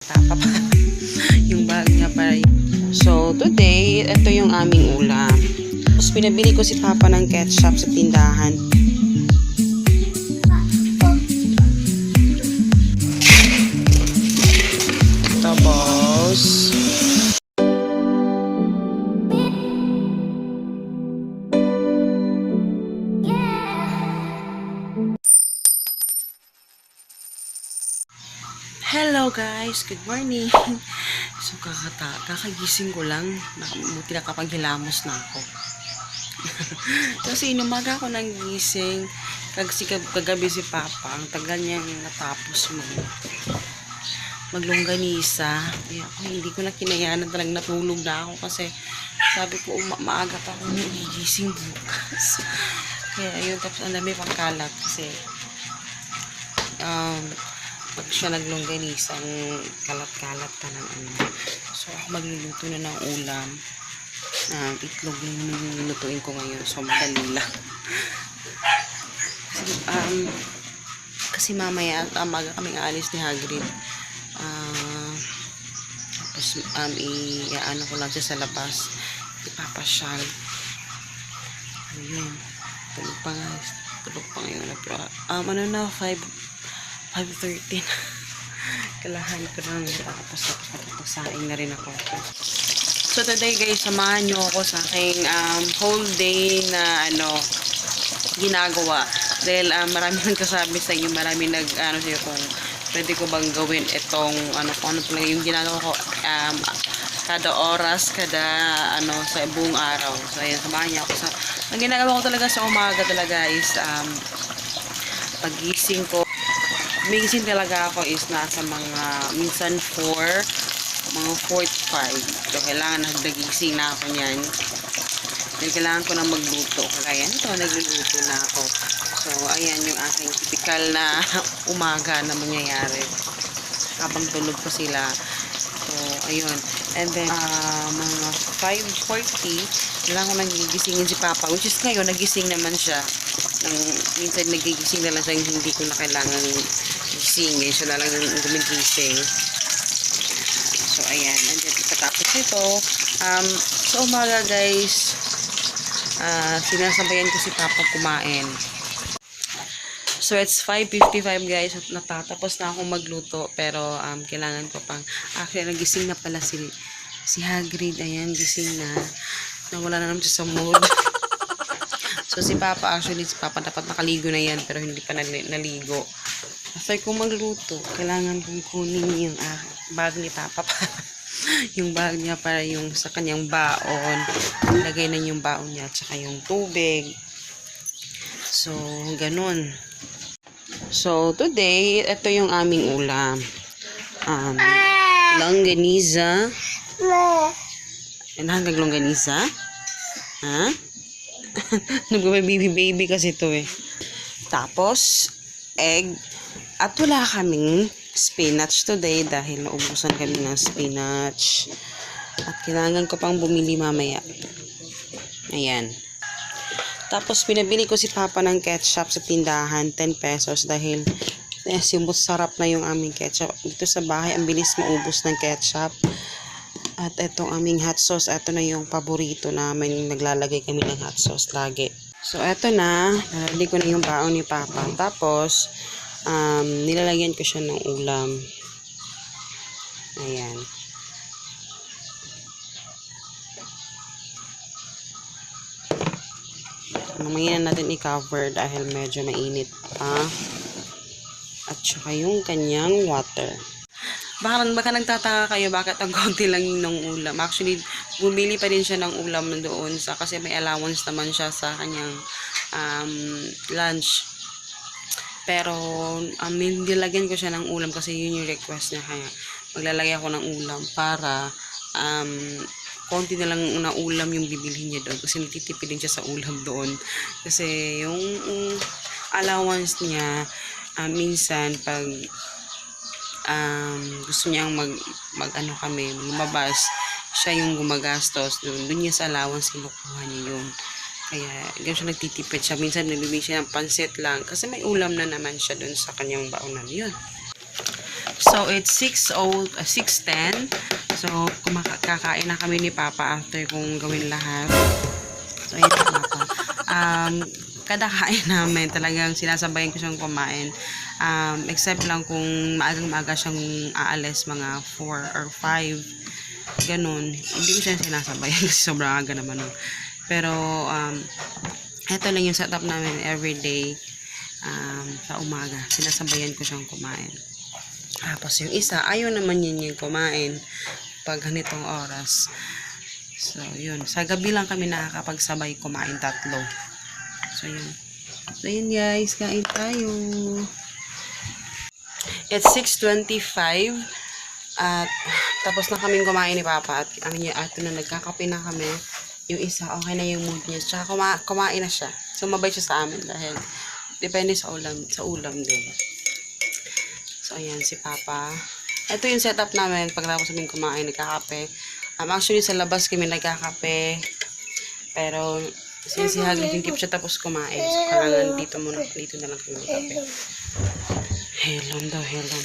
Papa pa. Yung bag niya para. So, today, ito yung aming ulam. Tapos, pinabili ko si Papa ng ketchup sa tindahan. Tapos, hello guys, good morning. So kakagising ko lang, buti nakapaghilamos na ako. Kasi inumaga ako nang gising, kagabi si Papa, ang tagal niyang natapos maglongganisa. Kaya ako hindi ko na kinayanan, talagang natulog na ako kasi sabi ko maaga pa ako gigising bukas. Kaya ayun, tapos ang dami pang kalat kasi pag siya naglongganisa, kalat-kalat pa ng ano. So, ako magluluto na ng ulam. Itlog yung nilutuin ko ngayon. So, madali lang. Kasi mamaya, maga kaming alis ni Hagrid. Tapos, i-ano ko lang siya sa labas. Ipapasyal. Ayun. Tulog pa ngayon. Ano na, 5:13. Kailangan ko nang tapos nakapagsaing na rin ako. So today guys, samahan nyo ako sa aking whole day na ginagawa. Dahil marami nang kasabi sa inyo, marami sa'yo kung pwede ko bang gawin itong kung ano talaga yung ginagawa ko kada oras, sa buong araw. So ayan, samahan nyo ako sa ang ginagawa ko talaga sa umaga talaga is pagising ko. Gising talaga ako is nasa minsan 4:45. So, kailangan nagdagising na ako niyan. Dahil kailangan ko na magluto. Kaya ito, nagluluto na ako. So, ayan yung aking typical na umaga na mangyayari. Habang tulog pa sila. So, ayun. And then, mga 5:40, kailangan ko nagigisingin si Papa. Which is ngayon, nagising naman siya. Minsan nagigising na lang siya, hindi ko na kailangan gisingin. Siya na lang gumigising. So, ayan. And then, pagkatapos ito, sa umaga guys, sinasabayan ko si Papa kumain. So, it's 5:55 guys. At natatapos na akong magluto. Pero, kailangan ko pang, actually, nagising na pala si Hagrid. Ayan, gising na. Nawala na naman siya sa mood. So, si Papa dapat nakaligo na yan. Pero, hindi pa naligo. After kong magluto, kailangan kong kunin yung bag ni Papa yung bag niya para yung sa kanyang baon. Lagay na yung baon niya at saka yung tubig. So, ganun. So, today, ito yung aming ulam. Longganisa. Hanggang longganisa? Ha? Nag-baby kasi ito eh. Tapos, egg. At wala kaming spinach today dahil naubusan kami ng spinach. At kailangan ko pang bumili mamaya. Ayan. Tapos pinabili ko si Papa ng ketchup sa tindahan, 10 pesos dahil sarap na yung aming ketchup. Dito sa bahay, ang bilis maubos ng ketchup. At itong aming hot sauce, ito na yung paborito namin. Naglalagay kami ng hot sauce lagi. So, ito na. Nalagay ko na yung baon ni Papa. Tapos, nilalagyan ko siya ng ulam. Ayan. Mamaya natin i-cover dahil medyo mainit pa. At saka yung kanyang water. Baka nagtataka kayo bakit ang konti lang ng ulam. Actually, bumili pa din siya ng ulam doon kasi may allowance naman siya sa kanyang lunch. Pero, nilagyan ko siya ng ulam kasi yun yung request niya. Kaya, maglalagay ako ng ulam para, konti na lang na ulam yung bibilhin niya doon. Kasi nagtitipid din siya sa ulam doon. Kasi, yung allowance niya, minsan, pag, gusto niyang lumabas, siya yung gumagastos doon. Doon niya sa allowance, kinukuha niya yun. Kaya, ganyan siya nagtitipid siya. Minsan, nabibili siya ng pansit lang. Kasi may ulam na naman siya dun sa kanyang baonan. Yun. So, it's 6:10. So, kakain na kami ni Papa after kong gawin lahat. So, ayun na Papa. Kada kain namin, talagang sinasabayan ko siyang kumain. Except lang kung maagang-maaga siyang aalis, mga 4 or 5. Ganun. Hindi ko siya sinasabayan kasi sobrang aga naman. Pero, ito lang yung setup namin everyday. Sa umaga, sinasabayan ko siyang kumain. Tapos yung isa, ayaw naman yung kumain pag ganitong oras. So, yun. Sa gabi lang kami nakakapagsabay kumain tatlo. So, yun. So, yun guys. Kain tayo. It's 6:25. At, tapos na kaming kumain ni Papa. At, ato na nagkakape na kami. Yung isa, okay na yung mood niya. Tsaka, kumain na siya. Sumabay siya sa amin dahil depende sa ulam din. So, ayan, si Papa. Ito yung setup namin pagkatapos namin kumain, nagkakape. Actually, sa labas kami nagkakape. Pero, sinisihag yung keep siya tapos kumain. So, kailangan dito na lang kami magkape. Helon daw, helon.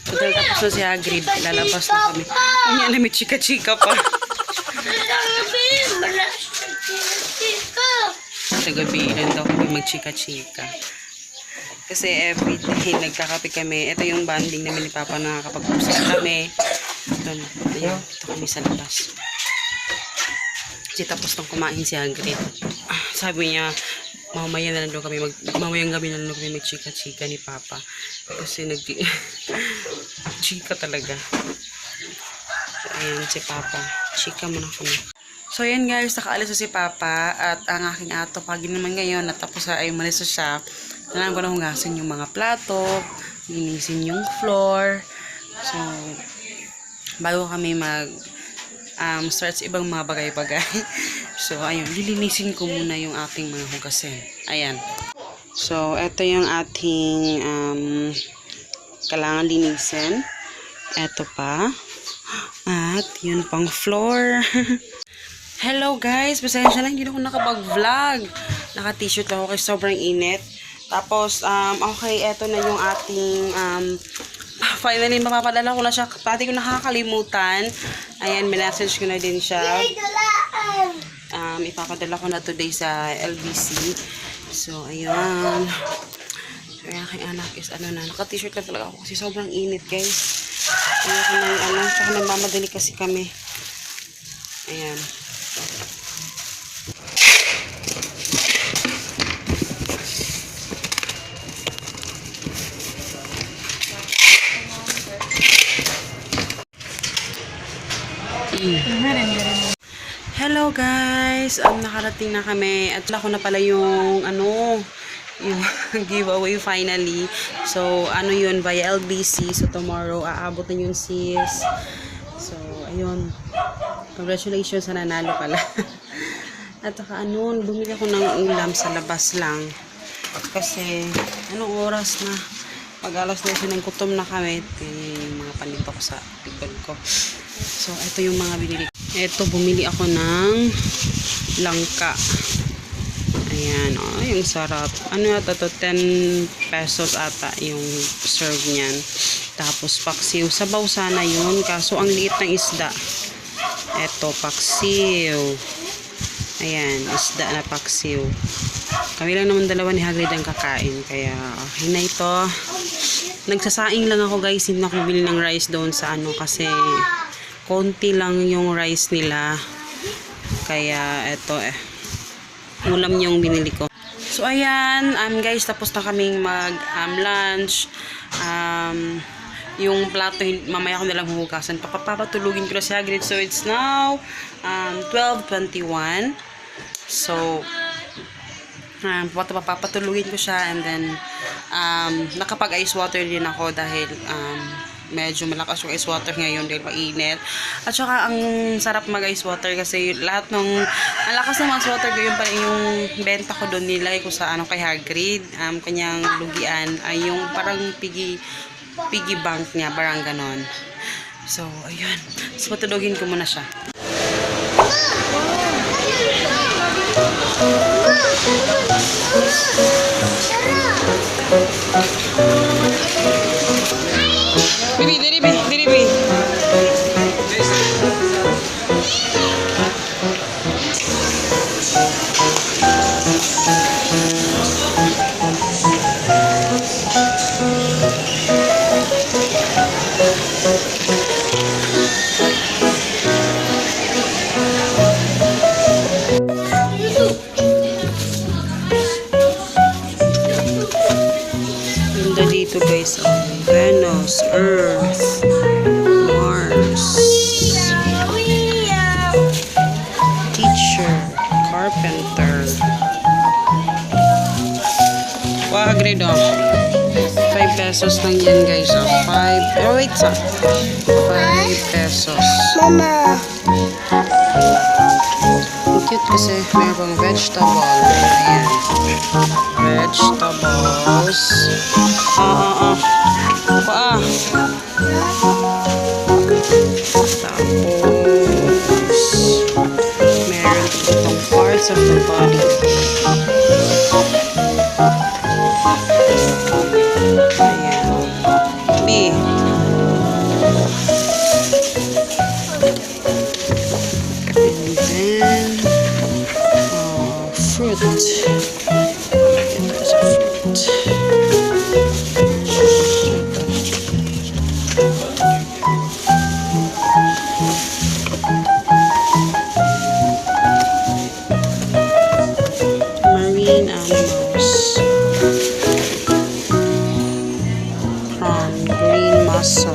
So, tapos na si Hagrid. Lalabas na kami. Ang yan, may chika-chika pa. Sa gabi lang daw kami magchika-chika. Kasi everyday nagkakape kami. Ito yung bonding namin ni Papa na nakakapag-usap kami. Ito kami sa labas. Kasi tapos nang kumain si Hagrid. Sabi niya, mamayang gabi na lang kami magchika-chika ni Papa. Kasi chika talaga. So, ayan si Papa. Chika muna kami. So, ayan guys, nakaalis na si Papa at ang aking ato, pagi naman ngayon, natapos ay umalis na siya. Kailangan ko na hugasin yung mga plato, linisin yung floor. So, bago kami start sa ibang mga bagay-bagay. So, ayun, lilinisin ko muna yung ating mga hugasin. Ayan. So, ito yung ating kailangan linisin. Ito pa. At, yun pang floor. Hello guys, pasensya lang, hindi ako nakapag-vlog. Naka-t-shirt ako kasi sobrang init. Tapos, okay, eto na yung ating, finally, mapapadala ko na siya. Pati ko nakakalimutan. Ayan, minessage ko na din siya. Ipapadala ko na today sa LBC. So, ayun. So, yung aking anak is, naka-t-shirt lang talaga ako kasi sobrang init, guys. Ayun, tsaka nagmamadali kasi kami. Ayan. Hello guys, nakarating na kami at ako na pala yung yung giveaway finally. So yun via LBC. So tomorrow aabot na yun sis. So ayun, congratulations sa nanalo pala. At saka bumili ako ng ulam sa labas lang kasi anong oras na, pag alas 10 ng kutom na kami. Yung mga paninto ko sa likod ko. So, ito yung mga binili. Ito, bumili ako ng langka. Ayan, yung sarap. Ata to? 10 pesos ata yung serve niyan. Tapos, paksiw. Sabaw sana yun. Kaso, ang liit ng isda. Ito, paksiw. Ayan, isda na paksiw. Kami lang naman dalawa ni Hagrid ang kakain. Kaya, okay na ito. Nagsasaing lang ako guys. Hindi na ako bili ng rice doon sa kasi konti lang yung rice nila. Kaya ito ulam yung binili ko. So ayan, guys, tapos na kaming lunch. Yung plato mamaya ko nalang huhugasan. Papatulugin ko na si Hagrid. So it's now 12:21. So papatulugin ko siya and then nakapag ice water din ako dahil medyo malakas yung ice water ngayon dahil mainit. At saka ang sarap mag ice water kasi lahat ng ang lakas ng ice water yun pa yung benta ko doon, nilagay ko sa kay Hagrid, kanyang lugian ay yung parang piggy bank niya, parang ganon. So ayun, so patulogin ko muna siya. Bibi, diri bi, diri bi. Ganda dito guys. Venus, Earth, Mars, teacher, carpenter. Wah, grade oh. 5 pesos lang yan guys. Oh. 5. Oh, wait sa. 5 pesos. Mama. Ang cute kasi may pang vegetable. Ayan. Vegetables. Pa. Tapos meron itong parts of the body. Ayan. B. And then fruit. And there's a fruit. Marine animals. Prawn, green mussel.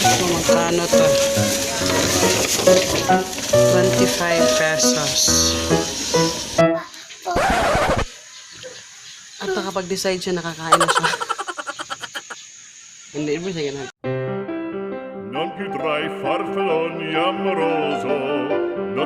So, magkano to? 25 pesos. At nakapag-decide siya, nakakain na siya. Hindi, iba siya ganun. Non più tra i farfalloni amoroso